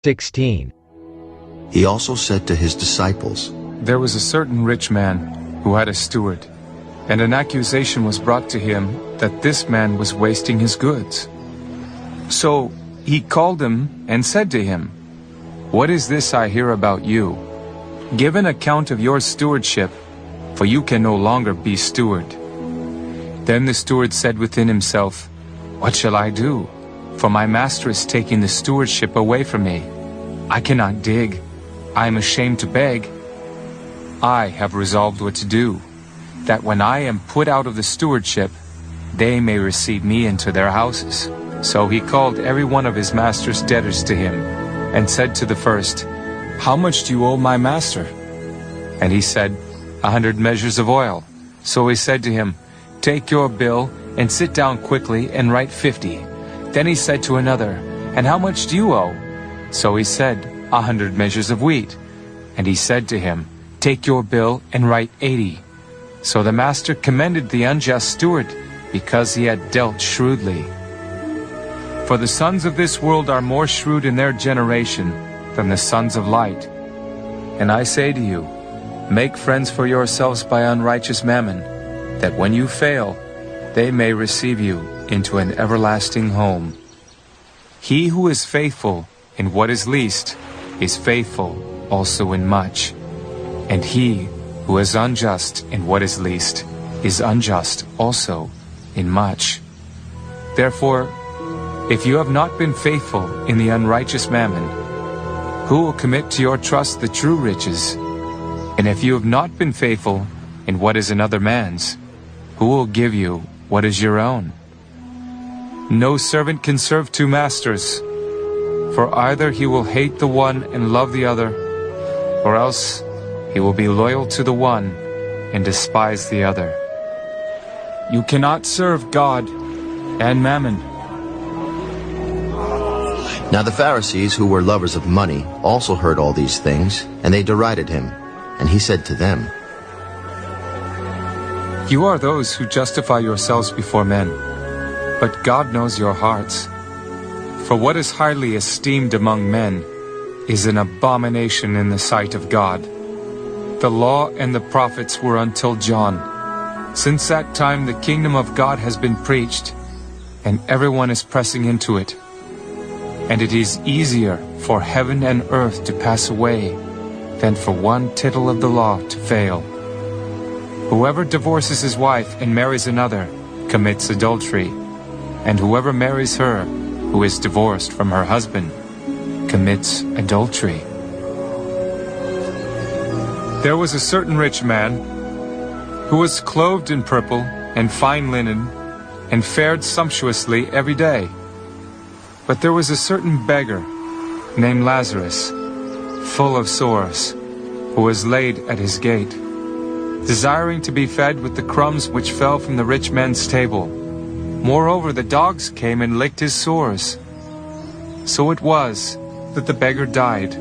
16. He also said to his disciples, There was a certain rich man who had a steward, and an accusation was brought to him that this man was wasting his goods. So he called him and said to him, What is this I hear about you? Give an account of your stewardship, for you can no longer be steward. Then the steward said within himself, What shall I do? For my master is taking the stewardship away from me. I cannot dig. I am ashamed to beg. I have resolved what to do, that when I am put out of the stewardship, they may receive me into their houses. So he called every one of his master's debtors to him, and said to the first, How much do you owe my master? And he said, 100 measures of oil. So he said to him, Take your bill, and sit down quickly, and write 50. Then he said to another, And how much do you owe? So he said, 100 measures of wheat. And he said to him, Take your bill, and write 80. So the master commended the unjust steward, because he had dealt shrewdly. For the sons of this world are more shrewd in their generation than the sons of light. And I say to you, make friends for yourselves by unrighteous mammon, that when you fail, they may receive you into an everlasting home. He who is faithful in what is least is faithful also in much. And he who is unjust in what is least is unjust also in much. Therefore, if you have not been faithful in the unrighteous mammon, who will commit to your trust the true riches? And if you have not been faithful in what is another man's, who will give you what is your own? No servant can serve two masters, for either he will hate the one and love the other, or else he will be loyal to the one and despise the other. You cannot serve God and mammon. Now the Pharisees, who were lovers of money, also heard all these things, and they derided him. And he said to them, You are those who justify yourselves before men, but God knows your hearts. For what is highly esteemed among men is an abomination in the sight of God. The law and the prophets were until John. Since that time the kingdom of God has been preached, and everyone is pressing into it. And it is easier for heaven and earth to pass away than for one tittle of the law to fail. Whoever divorces his wife and marries another commits adultery, and whoever marries her who is divorced from her husband commits adultery. There was a certain rich man who was clothed in purple and fine linen and fared sumptuously every day. But there was a certain beggar named Lazarus, full of sores, who was laid at his gate, desiring to be fed with the crumbs which fell from the rich man's table. Moreover, the dogs came and licked his sores. So it was that the beggar died